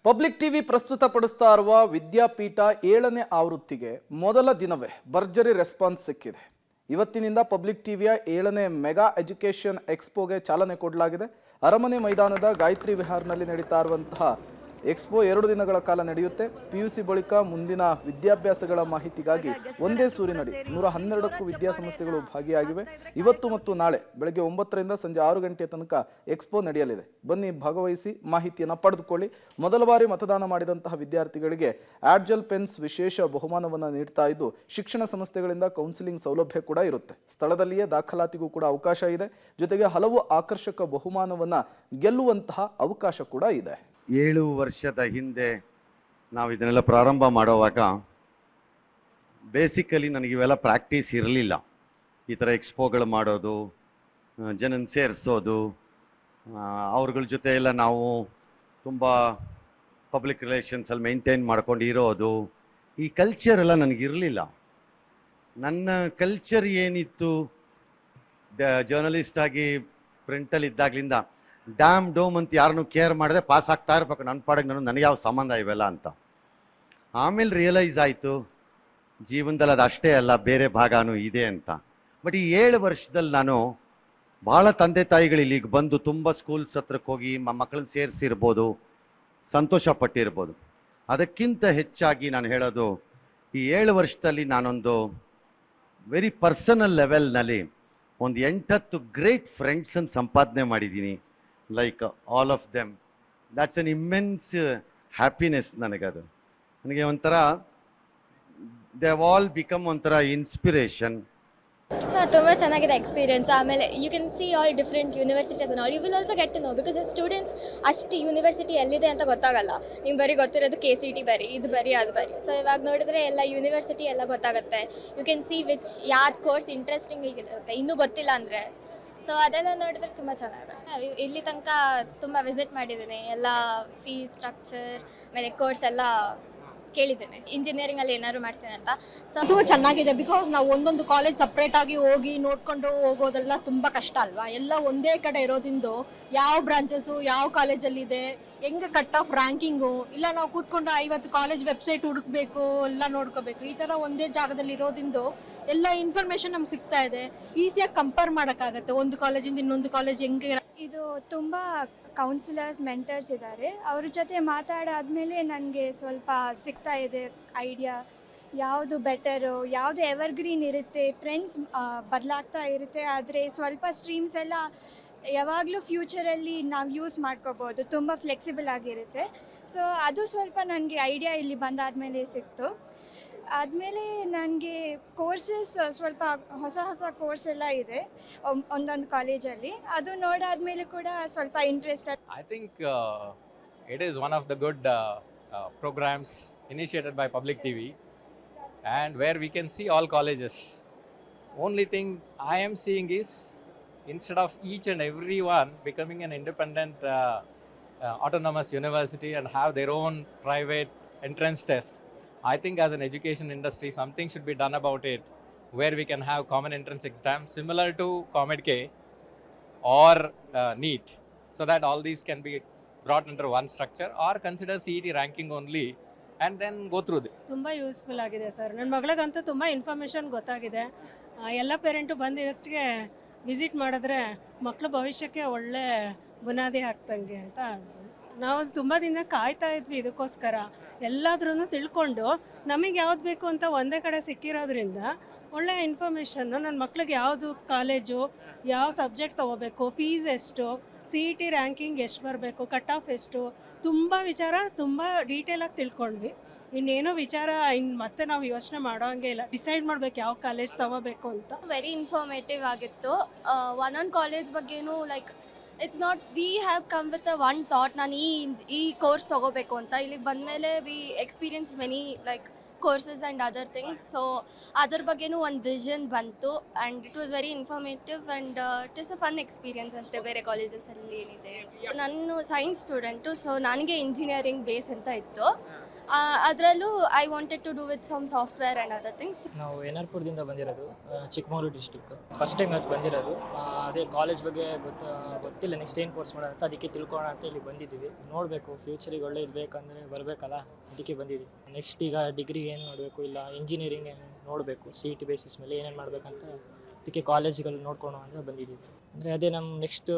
Public TV ಪ್ರಸ್ತುತಪಡಿಸ್ತಾ ಇರುವ ವಿದ್ಯಾಪೀಠ 7ನೇ ಆವೃತ್ತಿಗೆ ಮೊದಲ ದಿನವೇ ಭರ್ಜರಿ ರೆಸ್ಪಾನ್ಸ್ ಸಿಕ್ಕಿದೆ. ಇವತ್ತಿನಿಂದ ಪಬ್ಲಿಕ್ ಟಿವಿಯ 7ನೇ ಮೆಗಾ ಎಜುಕೇಷನ್ ಎಕ್ಸ್ಪೋಗೆ ಚಾಲನೆ ಕೊಡಲಾಗಿದೆ. ಅರಮನೆ ಮೈದಾನದ ಗಾಯತ್ರಿ ವಿಹಾರ್ನಲ್ಲಿ ನಡೀತಾ ಇರುವಂತಹ ಎಕ್ಸ್ಪೋ 2 ದಿನಗಳ ಕಾಲ ನಡೆಯುತ್ತೆ. ಪಿಯುಸಿ ಬಳಿಕ ಮುಂದಿನ ವಿದ್ಯಾಭ್ಯಾಸಗಳ ಮಾಹಿತಿಗಾಗಿ ಒಂದೇ ಸೂರಿನಡಿ 112ಕ್ಕೂ ವಿದ್ಯಾಸಂಸ್ಥೆಗಳು ಭಾಗಿಯಾಗಿವೆ. ಇವತ್ತು ಮತ್ತು ನಾಳೆ ಬೆಳಗ್ಗೆ 9ರಿಂದ ಸಂಜೆ 6 ಗಂಟೆ ತನಕ ಎಕ್ಸ್ಪೋ ನಡೆಯಲಿದೆ. ಬನ್ನಿ, ಭಾಗವಹಿಸಿ ಮಾಹಿತಿಯನ್ನು ಪಡೆದುಕೊಳ್ಳಿ. ಮೊದಲ ಬಾರಿ ಮತದಾನ ಮಾಡಿದಂತಹ ವಿದ್ಯಾರ್ಥಿಗಳಿಗೆ ಆಡ್ಜೆಲ್ ಪೆನ್ಸ್ ವಿಶೇಷ ಬಹುಮಾನವನ್ನು ನೀಡ್ತಾ ಇದ್ದು, ಶಿಕ್ಷಣ ಸಂಸ್ಥೆಗಳಿಂದ ಕೌನ್ಸಿಲಿಂಗ್ ಸೌಲಭ್ಯ ಕೂಡ ಇರುತ್ತೆ. ಸ್ಥಳದಲ್ಲಿಯೇ ದಾಖಲಾತಿಗೂ ಕೂಡ ಅವಕಾಶ ಇದೆ. ಜೊತೆಗೆ ಹಲವು ಆಕರ್ಷಕ ಬಹುಮಾನವನ್ನು ಗೆಲ್ಲುವಂತಹ ಅವಕಾಶ ಕೂಡ ಇದೆ. 7 ವರ್ಷದ ಹಿಂದೆ ನಾವು ಇದನ್ನೆಲ್ಲ ಪ್ರಾರಂಭ ಮಾಡುವಾಗ ಬೇಸಿಕಲಿ ನನಗೆ ಇವೆಲ್ಲ ಪ್ರಾಕ್ಟೀಸ್ ಇರಲಿಲ್ಲ. ಈ ಥರ ಎಕ್ಸ್ಪೋಗಳು ಮಾಡೋದು, ಜನನ ಸೇರಿಸೋದು, ಅವ್ರಗಳ ಜೊತೆ ಎಲ್ಲ ನಾವು ತುಂಬ ಪಬ್ಲಿಕ್ ರಿಲೇಷನ್ಸಲ್ಲಿ ಮೇಂಟೈನ್ ಮಾಡ್ಕೊಂಡು ಇರೋದು, ಈ ಕಲ್ಚರ್ ಎಲ್ಲ ನನಗಿರಲಿಲ್ಲ. ನನ್ನ ಕಲ್ಚರ್ ಏನಿತ್ತು, ಜರ್ನಲಿಸ್ಟ್ ಆಗಿ ಪ್ರಿಂಟಲ್ಲಿ ಇದ್ದಾಗಲಿಂದ ಡ್ಯಾಮ್ ಡೋಮ್ ಅಂತ ಯಾರನ್ನು ಕೇರ್ ಮಾಡಿದ್ರೆ ಪಾಸ್ ಆಗ್ತಾ ಇರ್ಬೇಕು, ನನ್ನ ಪಾಡಿಗೆ ನನಗೆ ಯಾವ ಸಂಬಂಧ ಇವೆಲ್ಲ ಅಂತ. ಆಮೇಲೆ ರಿಯಲೈಸ್ ಆಯಿತು ಜೀವನದಲ್ಲಿ ಅದು ಅಷ್ಟೇ ಅಲ್ಲ, ಬೇರೆ ಭಾಗನೂ ಇದೆ ಅಂತ. ಬಟ್ ಈ 7 ವರ್ಷದಲ್ಲಿ ನಾನು ಭಾಳ ತಂದೆ ತಾಯಿಗಳು ಇಲ್ಲಿಗೆ ಬಂದು ತುಂಬ ಸ್ಕೂಲ್ಸ್ ಹತ್ರಕ್ಕೆ ಹೋಗಿ ಮಕ್ಕಳನ್ನ ಸೇರಿಸಿರ್ಬೋದು, ಸಂತೋಷ ಪಟ್ಟಿರ್ಬೋದು. ಅದಕ್ಕಿಂತ ಹೆಚ್ಚಾಗಿ ನಾನು ಹೇಳೋದು, ಈ 7 ವರ್ಷದಲ್ಲಿ ನಾನೊಂದು ವೆರಿ ಪರ್ಸನಲ್ ಲೆವೆಲ್ನಲ್ಲಿ ಒಂದು 8-10 ಗ್ರೇಟ್ ಫ್ರೆಂಡ್ಸನ್ನು ಸಂಪಾದನೆ ಮಾಡಿದ್ದೀನಿ. Like all of them, that's an immense happiness. ನನಗದು ನನಗೆ ಒಂಥರ ದೇ ಹ್ಯಾವ್ ಆಲ್ ಬಿಕಮ್ ಒಂಥರ ಇನ್ಸ್ಪಿರೇಷನ್. ತುಂಬ ಚೆನ್ನಾಗಿದೆ ಎಕ್ಸ್ಪೀರಿಯನ್ಸ್. ಆಮೇಲೆ you can see all different universities all. You will also get to know, because students ಅಷ್ಟು ಯೂನಿವರ್ಸಿಟಿ ಎಲ್ಲಿದೆ ಅಂತ ಗೊತ್ತಾಗಲ್ಲ. ನಿಮ್ಗೆ ಬರೀ ಗೊತ್ತಿರೋದು KCT ಬರೀ, ಇದು ಬರೀ, ಅದು ಬರೀ. ಸೊ ಇವಾಗ ನೋಡಿದ್ರೆ ಎಲ್ಲ ಯೂನಿವರ್ಸಿಟಿ ಎಲ್ಲ ಗೊತ್ತಾಗುತ್ತೆ. ಯು ಕ್ಯಾನ್ ಸಿ ವಿಚ್ ಯಾವ್ದು ಕೋರ್ಸ್ ಇಂಟ್ರೆಸ್ಟಿಂಗ್ ಇರುತ್ತೆ, ಇನ್ನೂ ಗೊತ್ತಿಲ್ಲ ಅಂದರೆ. ಸೊ ಅದೆಲ್ಲ ನೋಡಿದ್ರೆ ತುಂಬ ಚೆನ್ನಾಗಿದೆ. ಇಲ್ಲಿ ತನಕ ತುಂಬ ವಿಸಿಟ್ ಮಾಡಿದ್ದೀನಿ. ಎಲ್ಲ ಫೀಸ್ ಸ್ಟ್ರಕ್ಚರ್ ಆಮೇಲೆ ಕೋರ್ಸ್ ಎಲ್ಲ ಕೇಳಿದ್ದೇನೆ. ಇಂಜಿನಿಯರಿಂಗಲ್ಲಿ ಏನಾದ್ರು ಮಾಡ್ತೇನೆ ಅಂತ. ಸೊ ತುಂಬ ಚೆನ್ನಾಗಿದೆ. ಬಿಕಾಸ್ ನಾವು ಒಂದೊಂದು ಕಾಲೇಜ್ ಸಪ್ರೇಟಾಗಿ ಹೋಗಿ ನೋಡ್ಕೊಂಡು ಹೋಗೋದೆಲ್ಲ ತುಂಬ ಕಷ್ಟ ಅಲ್ವಾ. ಎಲ್ಲ ಒಂದೇ ಕಡೆ ಇರೋದ್ರಿಂದ ಯಾವ ಬ್ರಾಂಚಸ್ಸು ಯಾವ ಕಾಲೇಜಲ್ಲಿದೆ, ಹೆಂಗೆ ಕಟ್ ಆಫ್ ರ್ಯಾಂಕಿಂಗು, ಇಲ್ಲ ನಾವು ಕೂತ್ಕೊಂಡು 50 ಕಾಲೇಜ್ ವೆಬ್ಸೈಟ್ ಹುಡುಕಬೇಕು, ಎಲ್ಲ ನೋಡ್ಕೋಬೇಕು. ಈ ಥರ ಒಂದೇ ಜಾಗದಲ್ಲಿ ಇರೋದ್ರಿಂದ ಎಲ್ಲ ಇನ್ಫಾರ್ಮೇಷನ್ ನಮ್ಗೆ ಸಿಗ್ತಾ ಇದೆ. ಈಸಿಯಾಗಿ ಕಂಪೇರ್ ಮಾಡೋಕ್ಕಾಗತ್ತೆ ಒಂದು ಕಾಲೇಜಿಂದ ಇನ್ನೊಂದು ಕಾಲೇಜ್ ಹೆಂಗೆ. ಇದು ತುಂಬ ಕೌನ್ಸಿಲರ್ಸ್ ಮೆಂಟರ್ಸ್ ಇದ್ದಾರೆ. ಅವ್ರ ಜೊತೆ ಮಾತಾಡಾದಮೇಲೆ ನನಗೆ ಸ್ವಲ್ಪ ಸಿಗ್ತಾ ಇದೆ ಐಡಿಯಾ, ಯಾವುದು ಬೆಟರು, ಯಾವುದು ಎವರ್ಗ್ರೀನ್ ಇರುತ್ತೆ. ಟ್ರೆಂಡ್ಸ್ ಬದಲಾಗ್ತಾ ಇರುತ್ತೆ, ಆದರೆ ಸ್ವಲ್ಪ ಸ್ಟ್ರೀಮ್ಸ್ ಎಲ್ಲ ಯಾವಾಗಲೂ ಫ್ಯೂಚರಲ್ಲಿ ನಾವು ಯೂಸ್ ಮಾಡ್ಕೋಬೋದು, ತುಂಬ ಫ್ಲೆಕ್ಸಿಬಲ್ ಆಗಿರುತ್ತೆ. ಸೊ ಅದು ಸ್ವಲ್ಪ ನನಗೆ ಐಡಿಯಾ ಇಲ್ಲಿ ಬಂದಾದಮೇಲೆ ಸಿಕ್ತು. ಆದಮೇಲೆ ನನಗೆ ಕೋರ್ಸಸ್ ಸ್ವಲ್ಪ ಹೊಸ ಕೋರ್ಸ್ ಎಲ್ಲ ಇದೆ ಒಂದೊಂದು ಕಾಲೇಜಲ್ಲಿ. ಅದು ನೋಡಾದ್ಮೇಲೆ ಕೂಡ ಸ್ವಲ್ಪ interest. I think it is one of the good programs initiated by Public TV, and where we can see all colleges. Only thing I am seeing is, instead of each and every one becoming an independent autonomous university and have their own private entrance test, I think as an education industry something should be done about it, where we can have common entrance exam similar to COMEDK or NEET, so that all these can be brought under one structure, or consider CET ranking only and then go through it. ತುಂಬ useful ಆಗಿದೆ sir. ನನ್ನ ಮಗಳಿಗಂತೂ ತುಂಬ information ಗೊತ್ತಾಗಿದೆ. ಎಲ್ಲ parent ಬಂದು ಇದಕ್ಕೆ visit ಮಾಡಿದ್ರೆ ಮಕ್ಕಳ ಭವಿಷ್ಯಕ್ಕೆ ಒಳ್ಳೆ ಬುನಾದಿ ಹಾಕ್ತಂಗೆ ಅಂತ ಹೇಳ್ಬೋದು. ನಾವು ತುಂಬ ದಿನ ಕಾಯ್ತಾ ಇದ್ವಿ ಇದಕ್ಕೋಸ್ಕರ. ಎಲ್ಲಾದ್ರೂ ತಿಳ್ಕೊಂಡು ನಮಗೆ ಯಾವ್ದು ಬೇಕು ಅಂತ ಒಂದೇ ಕಡೆ ಸಿಕ್ಕಿರೋದ್ರಿಂದ ಒಳ್ಳೆ ಇನ್ಫಾರ್ಮೇಷನ್ನು. ನನ್ನ ಮಕ್ಳಿಗೆ ಯಾವುದು ಕಾಲೇಜು, ಯಾವ ಸಬ್ಜೆಕ್ಟ್ ತೊಗೋಬೇಕು, ಫೀಸ್ ಎಷ್ಟು, CET ರ್ಯಾಂಕಿಂಗ್ ಎಷ್ಟು ಬರಬೇಕು, ಕಟ್ ಆಫ್ ಎಷ್ಟು, ತುಂಬ ವಿಚಾರ ತುಂಬ ಡೀಟೇಲಾಗಿ ತಿಳ್ಕೊಂಡ್ವಿ. ಇನ್ನೇನೋ ವಿಚಾರ ಮತ್ತೆ ನಾವು ಯೋಚನೆ ಮಾಡೋ ಹಂಗೆ ಇಲ್ಲ, ಡಿಸೈಡ್ ಮಾಡ್ಬೇಕು ಯಾವ ಕಾಲೇಜ್ ತೊಗೋಬೇಕು ಅಂತ. ವೆರಿ ಇನ್ಫಾರ್ಮೇಟಿವ್ ಆಗಿತ್ತು. ಒಂದೊಂದು ಕಾಲೇಜ್ ಬಗ್ಗೆನೂ like it's not we have come with one thought, ನಾನು ಈ ಕೋರ್ಸ್ ತೊಗೋಬೇಕು ಅಂತ. ಇಲ್ಲಿಗೆ ಬಂದಮೇಲೆ we experience many like courses and other things. So ಅದ್ರ ಬಗ್ಗೆನೂ ಒಂದು ವಿಷನ್ ಬಂತು, and it was very informative and it is a fun experience ಅಷ್ಟೇ. ಬೇರೆ ಕಾಲೇಜಸಲ್ಲಿ ಏನಿದೆ, ನಾನು ಸೈನ್ಸ್ ಸ್ಟೂಡೆಂಟು, ಸೊ ನನಗೆ ಇಂಜಿನಿಯರಿಂಗ್ ಬೇಸ್ ಅಂತ ಇತ್ತು. ಅದರಲ್ಲೂ I wanted to do with some software and other things. ನಾವು ಎನ್.ಆರ್.ಪುರದಿಂದ ಬಂದಿರೋದು, ಚಿಕ್ಕಮಗಳೂರು ಡಿಸ್ಟಿಕ್. ಫಸ್ಟ್ ಟೈಮ್ ಇವತ್ತು ಬಂದಿರೋದು. ಅದೇ ಕಾಲೇಜ್ ಬಗ್ಗೆ ಗೊತ್ತಿಲ್ಲ, ನೆಕ್ಸ್ಟ್ ಏನು ಕೋರ್ಸ್ ಮಾಡೋಣ ಅಂತ, ಅದಕ್ಕೆ ತಿಳ್ಕೊಳ್ಳೋಣ ಅಂತ ಇಲ್ಲಿ ಬಂದಿದ್ದೀವಿ. ನೋಡಬೇಕು, ಫ್ಯೂಚರಿಗೆ ಒಳ್ಳೆ ಇರಬೇಕಂದ್ರೆ ಬರಬೇಕಲ್ಲ, ಅದಕ್ಕೆ ಬಂದಿದ್ದೀವಿ. ನೆಕ್ಸ್ಟ್ ಈಗ ಡಿಗ್ರಿ ಏನು ಮಾಡಬೇಕು, ಇಲ್ಲ ಇಂಜಿನಿಯರಿಂಗ್ ಏನು ನೋಡಬೇಕು, CET ಬೇಸಿಸ್ ಮೇಲೆ ಏನೇನು ಮಾಡಬೇಕಂತ, ಅದಕ್ಕೆ ಕಾಲೇಜ್ಗಳು ನೋಡ್ಕೊಳ್ಳೋಣ ಅಂತ ಬಂದಿದ್ದೀವಿ. ಅಂದರೆ ಅದೇ ನಮ್ಮ ನೆಕ್ಸ್ಟ್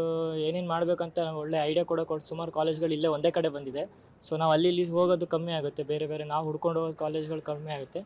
ಏನೇನು ಮಾಡಬೇಕಂತ ಒಳ್ಳೆ ಐಡಿಯಾ ಕೊಟ್ಟು ಸುಮಾರು ಕಾಲೇಜ್ಗಳು ಇಲ್ಲೇ ಒಂದೇ ಕಡೆ ಬಂದಿದೆ. ಸೊ ನಾವು ಅಲ್ಲಿ ಇಲ್ಲಿ ಹೋಗೋದು ಕಮ್ಮಿ ಆಗುತ್ತೆ, ಬೇರೆ ನಾವು ಹುಡ್ಕೊಂಡು ಹೋಗೋದು ಕಾಲೇಜ್ಗಳು ಕಮ್ಮಿ ಆಗುತ್ತೆ.